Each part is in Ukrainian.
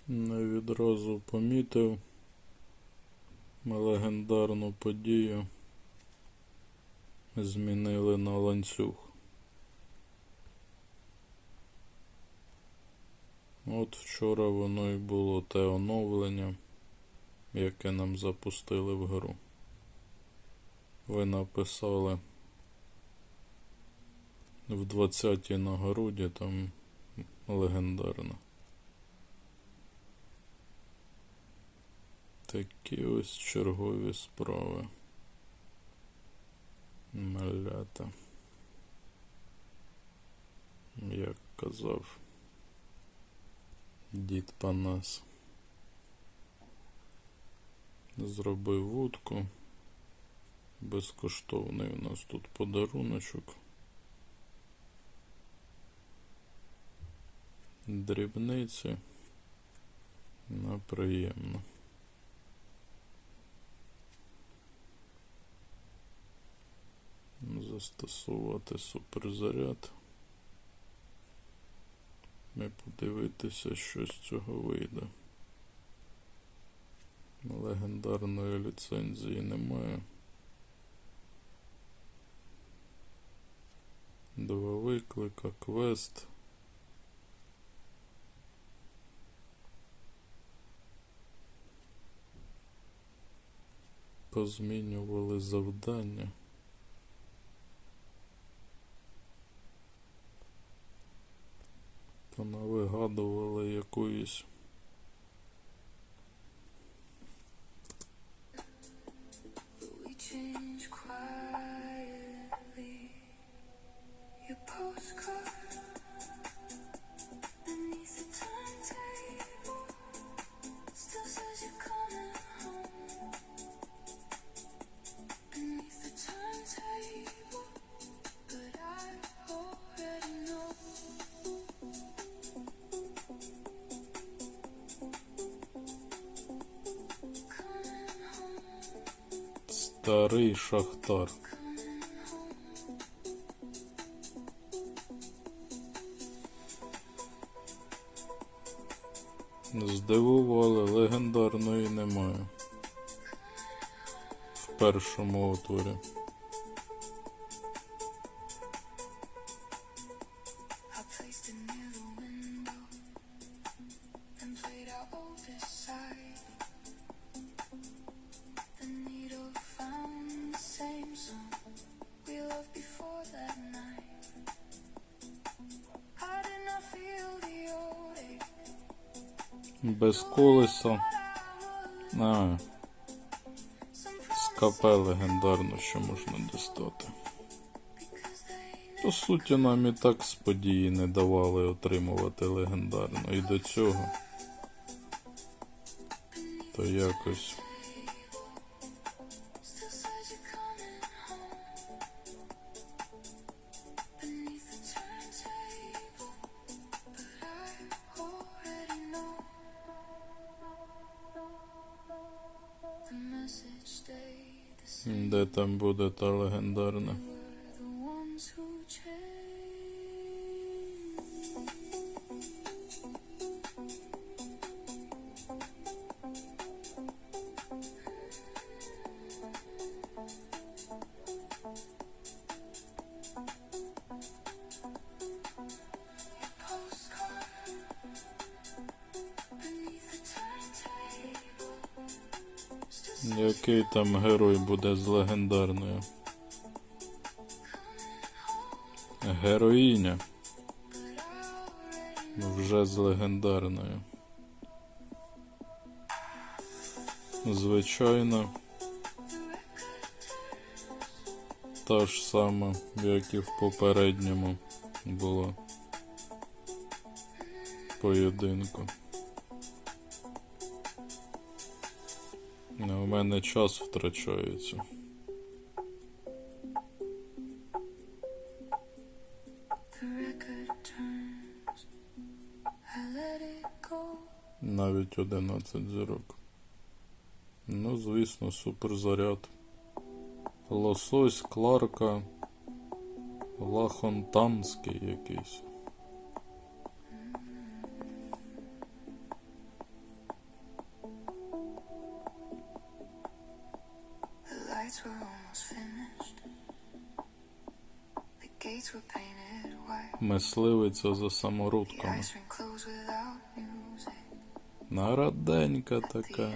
Не відразу помітив легендарну подію. Змінили на ланцюг. От вчора воно і було те оновлення, яке нам запустили в гру. Ви написали в 20-й нагороді, там легендарна. Такі ось чергові справи. Малята. Як казав дід Панас. Зробив вудку. Безкоштовний у нас тут подаруночок. Дрібниці. На приємно. Застосувати суперзаряд і подивитися, що з цього вийде. Легендарної ліцензії немає. 2 виклика, квест. Позмінювали завдання. Понавигадували якоїсь старий шахтар. Здивували, легендарної немає в першому отворі. Без колеса. З КП легендарно, що можна дістати. По суті, нам і так з події не давали отримувати легендарно. І до цього то якось де там буде та легендарна. Який там герой буде з легендарною? Героїня. Вже з легендарною. Звичайно. Та ж сама, як і в попередньому було поєдинку. У мене час втрачається. Навіть 11 зірок. Ну, звісно, суперзаряд. Лосось Кларка. Лахонтанський якийсь. Мисливиця за самородками. Нараденька така.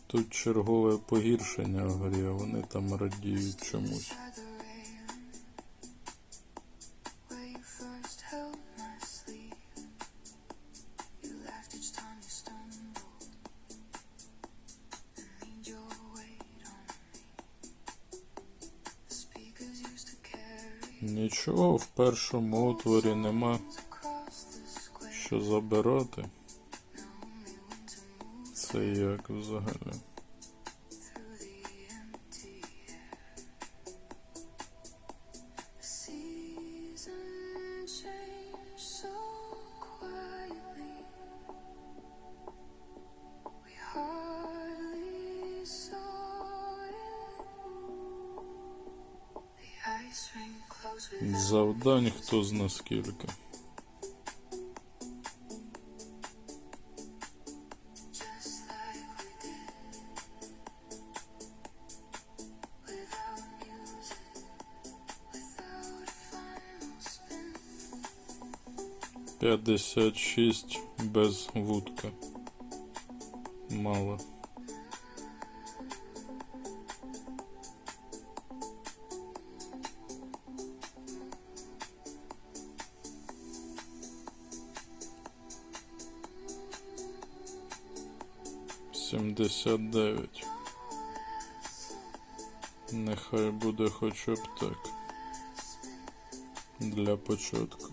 Тут чергове погіршення в грі, а вони там радіють чомусь. Нічого в першому отворі нема що забирати. Це як взагалі? Завдань хто зна скільки. П'ятдесят 56 без вудка. Мало. Сімдесят 9. Нехай буде хоча б так. Для початку.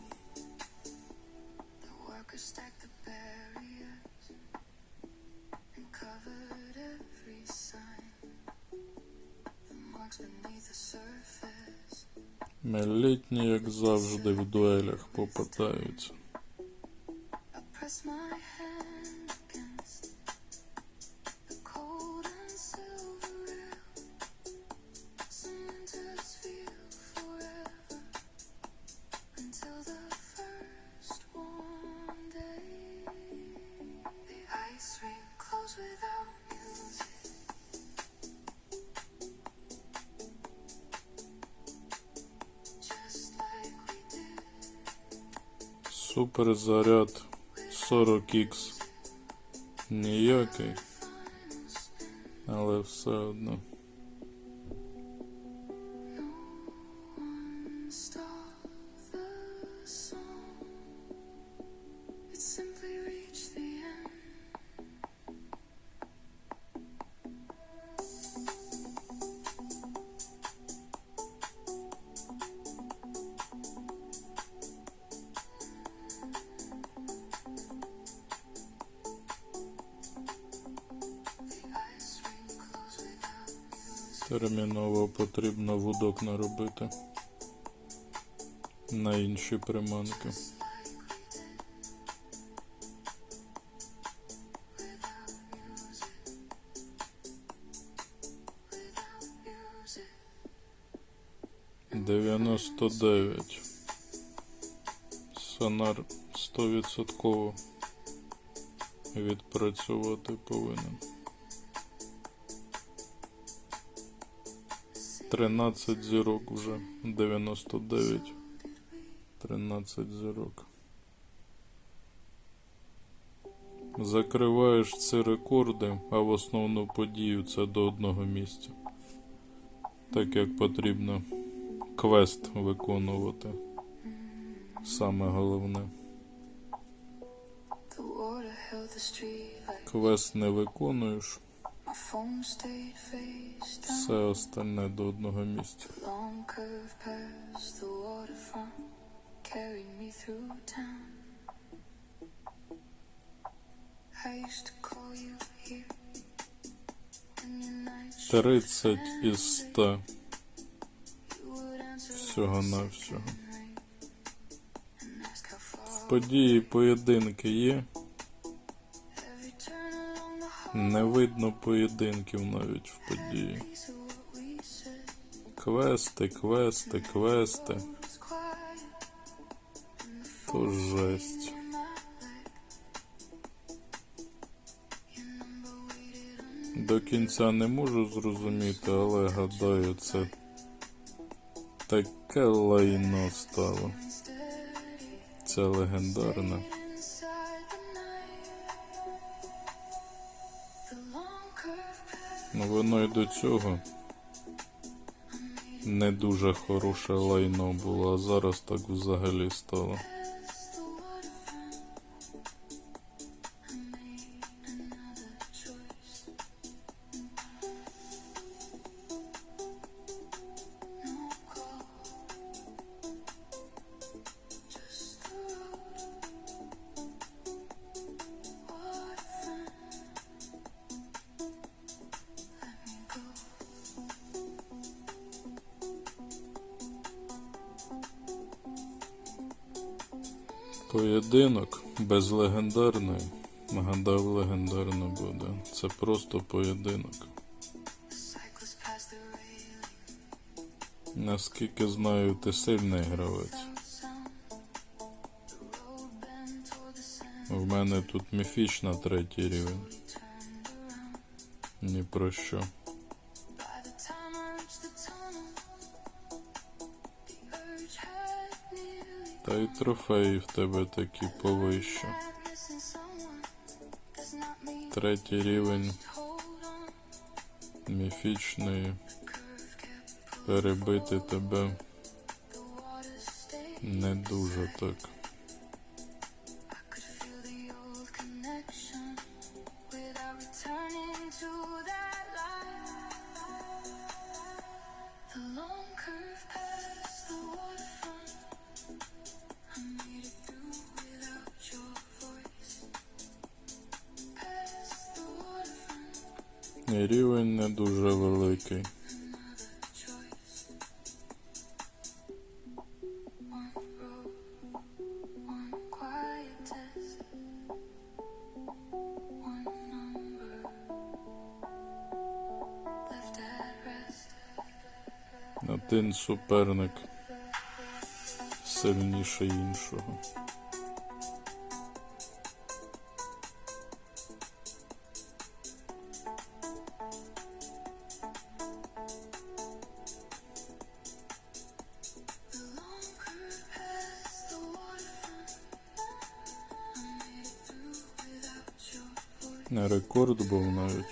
Літні, як завжди, в дуелях попадаються. Суперзаряд 40х ніякий, але все одно. Терміново потрібно вудок наробити на інші приманки. «99». Сонар 100% відпрацювати повинен. 13 зірок вже, 99, 13 зірок. Закриваєш ці рекорди, а в основну подію це до одного місця. Так як потрібно квест виконувати. Саме головне. Квест не виконуєш. Все остальне до одного місця. «30 із 100». Всього-навсього. В події поєдинки є. Не видно поєдинків навіть в події. Квести, квести, квести. То жесть. До кінця не можу зрозуміти, але гадаю, це таке лайно стало. Це легендарне. Ну воно й до цього не дуже хороше лайно було, а зараз так взагалі стало. Поєдинок без легендарної, гадав, легендарно буде. Це просто поєдинок. Наскільки знаю, ти сильний гравець. В мене тут міфічна 3-й рівень. Ні про що. Та й трофеї в тебе такі повище. 3-й рівень міфічної. Перебити тебе не дуже так. І рівень не дуже великий. Один суперник сильніший іншого. Рекорд був навіть.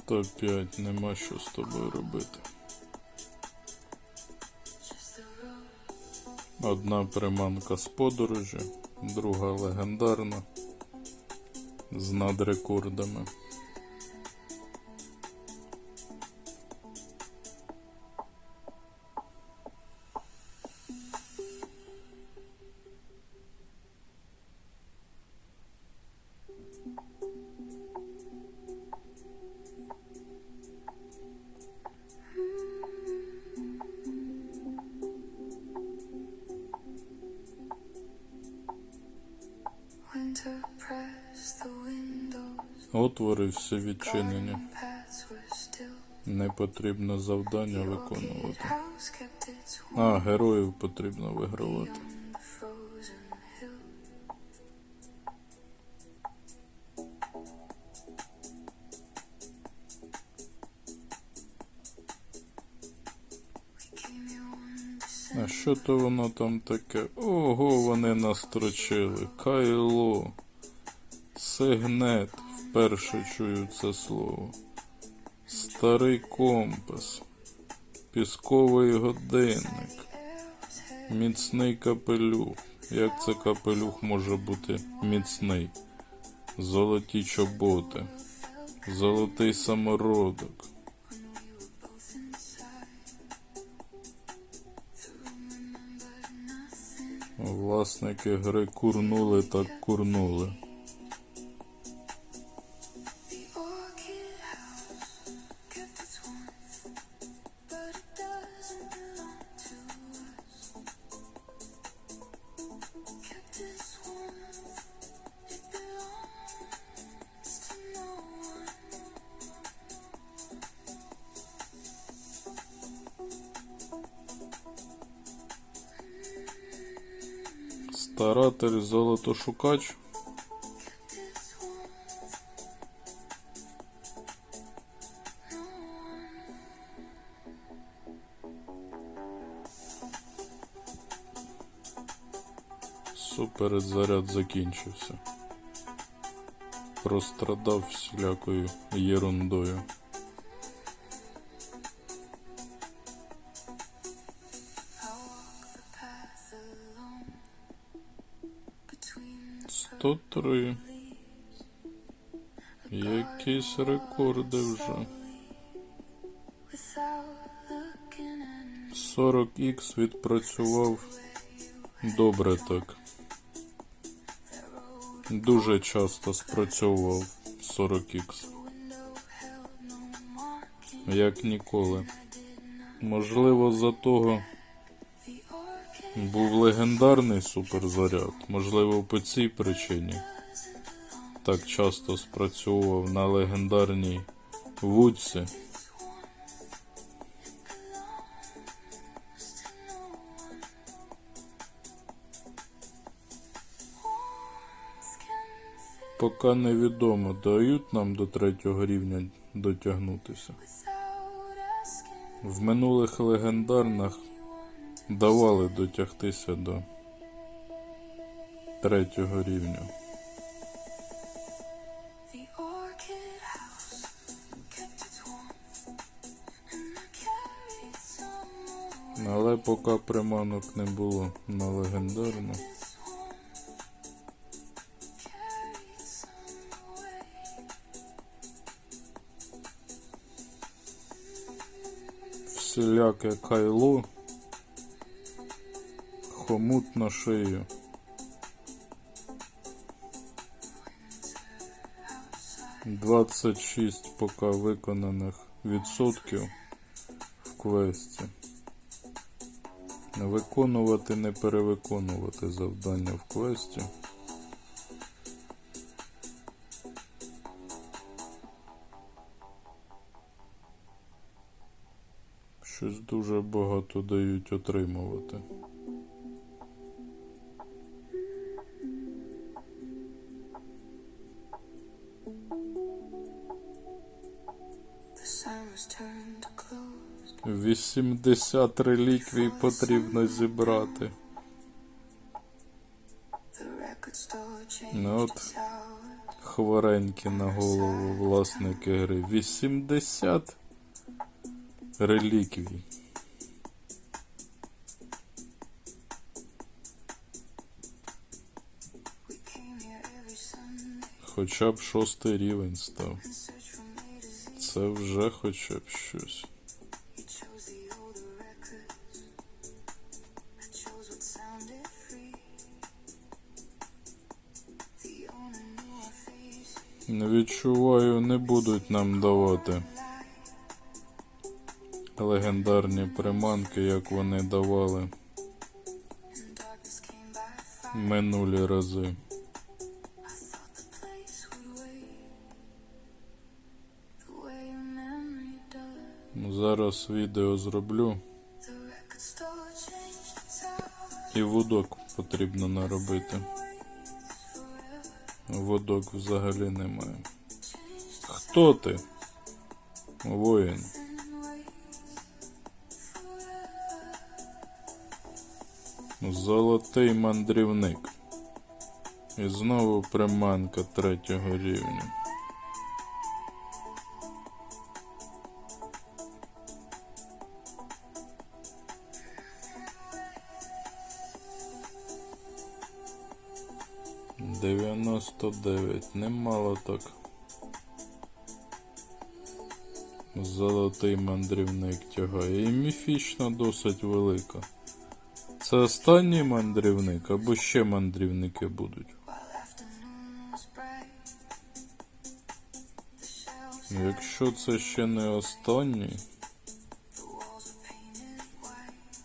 «105, нема що з тобою робити. Одна приманка з подорожі, друга легендарна, з надрекордами. Отвори всі відчинені. Не потрібно завдання виконувати. А, героїв потрібно вигравати. А що то воно там таке? Ого, вони настрочили. Кайло. Сигнет. Вперше чую це слово. Старий компас. Пісковий годинник. Міцний капелюх. Як це капелюх може бути міцний? Золоті чоботи. Золотий самородок. Власники гри курнули так курнули. Старатель золотошукач. Супер, заряд закінчився. Прострадав всілякою єрундою. Сто три. Якісь рекорди вже. 40х відпрацював добре так. Дуже часто спрацьовував 40х. Як ніколи. Можливо, за того був легендарний суперзаряд. Можливо, по цій причині так часто спрацьовував на легендарній вудці. Поки невідомо, дають нам до 3-го рівня дотягнутися. В минулих легендарних давали дотягтися до 3-го рівня. Але поки приманок не було на легендарну. Всіляке кайло, хомут на шию. «26 поки виконаних відсотків в квесті. Виконувати, не перевиконувати завдання в квесті. Щось дуже багато дають отримувати. sign was turned closed. 80 реліквій потрібно зібрати. The record store changed Ну от, its hours. хворенькі на голову власники гри. 80 реліквій. We came here every Sunday Хоча б 6-й рівень став. and searched from A to Z. Це вже хоча б щось. You chose the older records. I chose what sounded free. The owner knew our face. Не відчуваю, не будуть нам давати легендарні приманки, як вони давали And darkness came by fire. минулі рази. I thought the place would wait the way your memory does. Зараз відео зроблю. The record store changed its hours. І вудок потрібно наробити. Вудок взагалі немає. Хто ти? Воїн. Золотий мандрівник. І знову приманка 3-го рівня. «99». Немало так. Золотий мандрівник тягає. І міфічно досить велика. Це останній мандрівник, або ще мандрівники будуть. While afternoon was bright, the shelves, Якщо це ще не останній, the walls were painted white.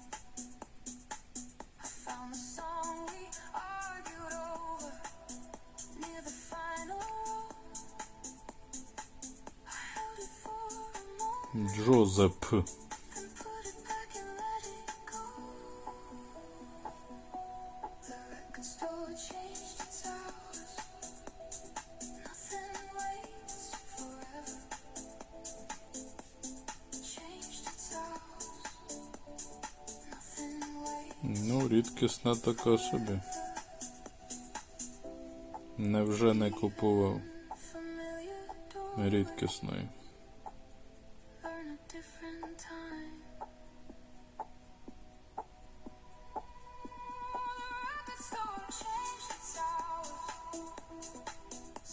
I found the song we argued over near the final row. I held it for a moment, Джозеп. then put it back and let it go. The record store Ну, рідкісна така собі. Невже не купував familiar door. рідкісної? Learn a different time. Record store changed its hours.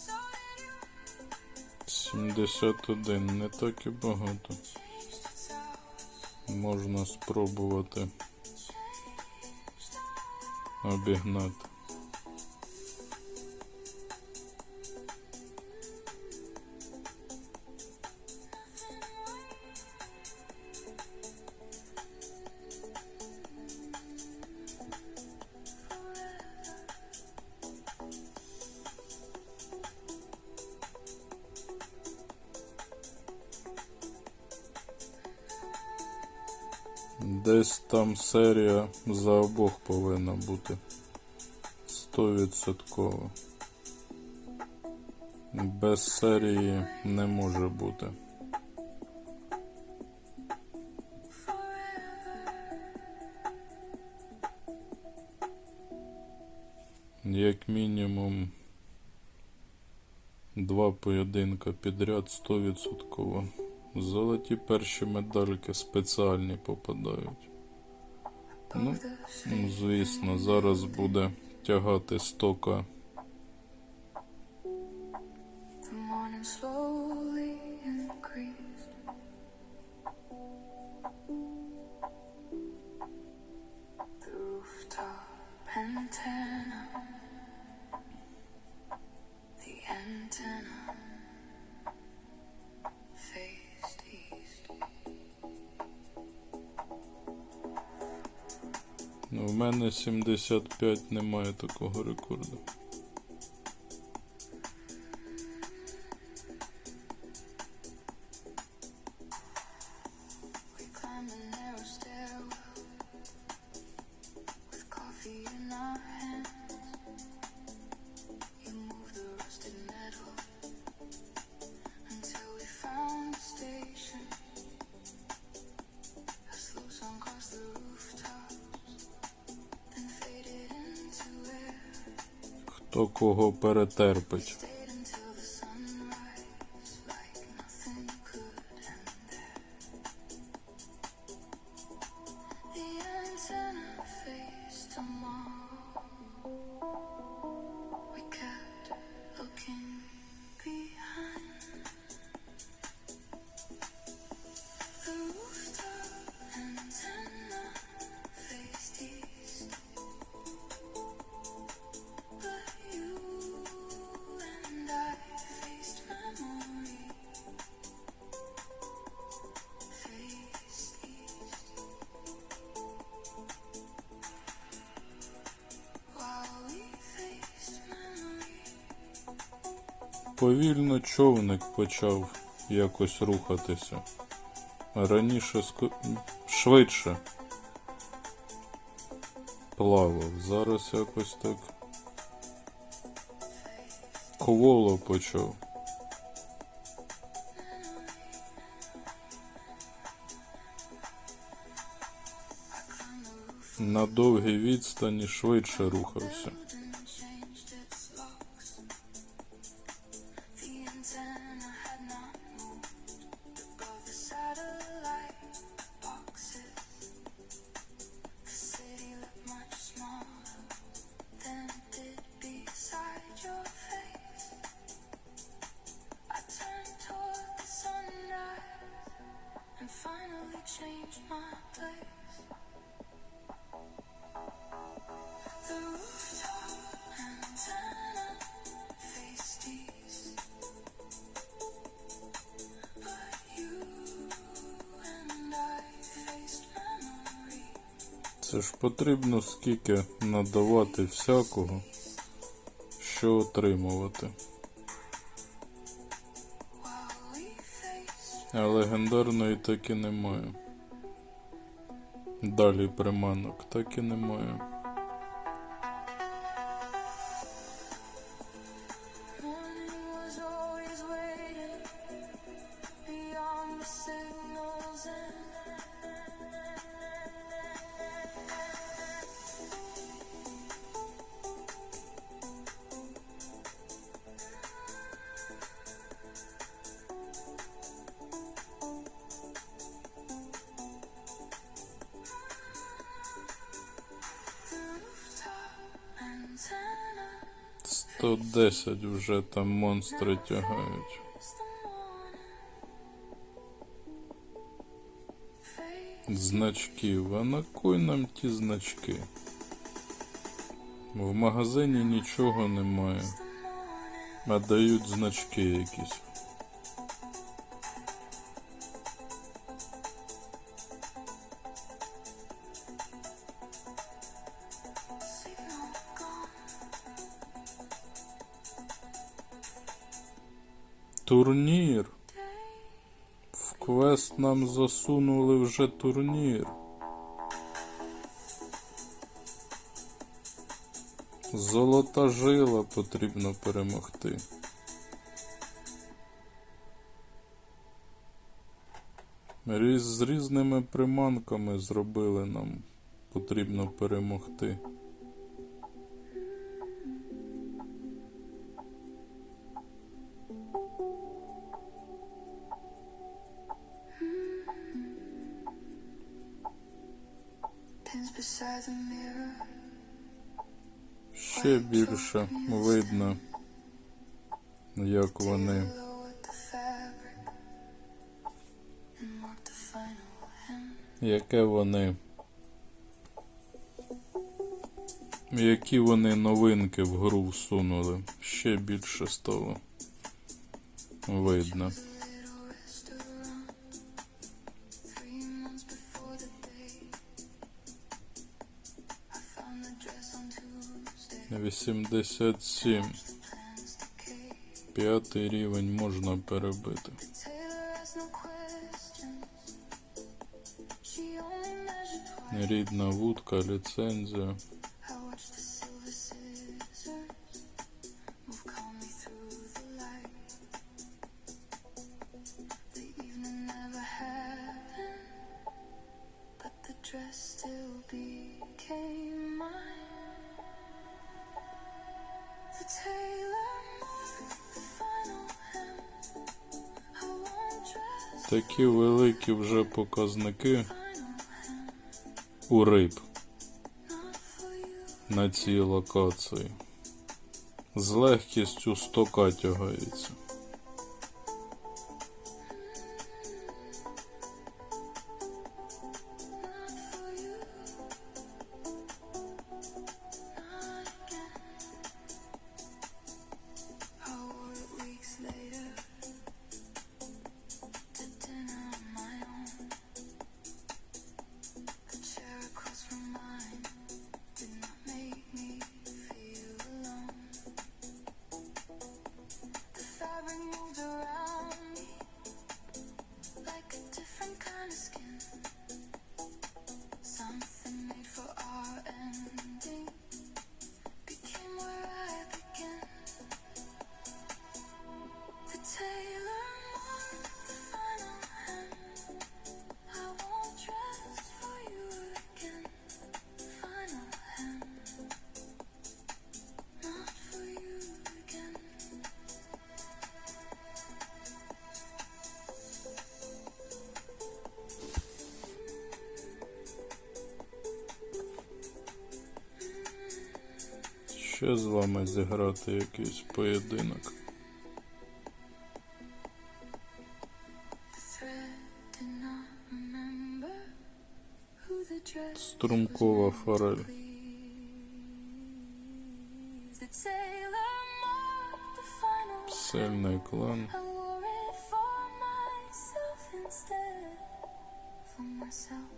So did you. 71, не так і багато. Changed its hours. Можна спробувати Changed обігнати. Десь там серія за обох повинна бути. 100%. Без серії не може бути. Як мінімум 2 поєдинка підряд 100%. Золоті перші медальки спеціальні попадають. Ну, звісно, зараз буде тягати 100к. The morning slowly increased. The rooftop antenna. The antenna faced east. Ну, в мене 75, немає такого рекорду. We climbed the narrow stairwell with coffee in our hands. You moved the rusted metal until we found the station. A slow song crossed the rooftops, then faded into air. Хто кого перетерпить. Stayed until the sunrise, like nothing could end there. The antenna faced tomorrow. We kept looking behind. The rooftop antenna faced east. But you and I faced memory. Faced east. While we faced memory. Повільно човник почав якось рухатися. Раніше швидше плавав. Зараз якось так кволо почав. На довгій відстані швидше рухався. Building changed its locks. The antenna had not moved above the satellite boxes. The city looked much smaller than it did beside your face. I turned toward the sunrise and finally changed my place. The rooftop antenna faced east, but you and I faced memory. Це ж потрібно скільки надавати всякого, що отримувати. While we faced А легендарної так і немає. Далі приманок так і немає. morning was always waiting beyond the signals and 110 вже там монстри тягають. Значків. А на кой нам ті значки? В магазині нічого немає. А дають значки якісь. Турнір. В квест нам засунули вже турнір. Золота жила потрібно перемогти. З різними приманками зробили нам. Потрібно перемогти. Pins beside the mirror. Ще більше видно, як вони Lower the fabric and mark the final hem. які вони новинки в гру всунули. Ще більше стало видно. Little restaurant. 3 months before the day I found the dress on Tuesday. 87. Plans decay. 5-й рівень можна перебити. Taylor asked no questions. She only measured twice. Рідна вудка, ліцензія. I watched the silver scissors move calmly through the light. The evening never happened, but the dress still became mine. The tailor marked the final hem. I won't dress Такі великі вже показники final hem. у риб Not for you. на цій локації. З легкістю 100к тягається. Not for you, not again. I wore it weeks later to dinner on my own. The chair across from mine did not make me feel alone. The fabric moved around me like a different kind of skin. Something made for our ending became where I begin. The tailor marked the final hem. I won't dress for you again. Final hem. Not for you again. Ще з вами зіграти якийсь поєдинок. The thread did not remember who the dress Струмкова форель. please. The tailor marked the final Сильний клан. I wore it for myself instead. For myself.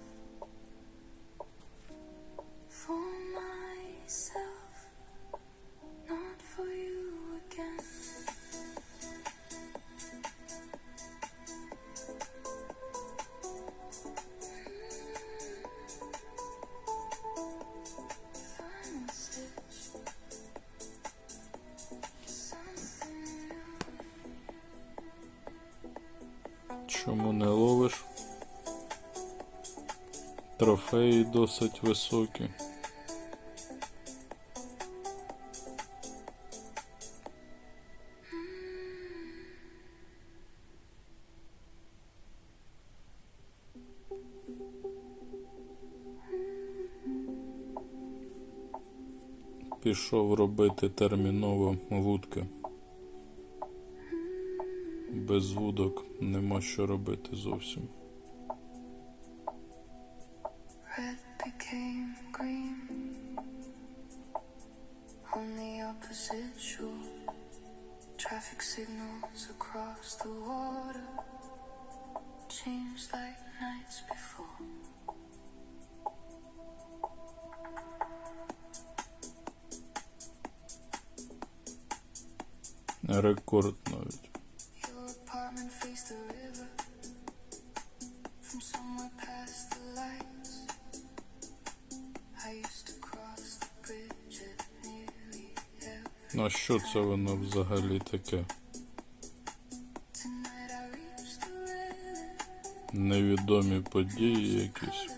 For myself. Not for you again. Final stitch. Something new. Чому не ловиш? Трофеї досить високі. пішов робити терміново вудки. Без вудок нема що робити зовсім. Red became green on the opposite shore. Traffic signals across the water changed like nights before. Рекорд навіть. Your apartment faced the river from somewhere past the lights. I used to cross the bridge at nearly every А що це воно взагалі таке? Tonight I reached the railing. Невідомі події якісь.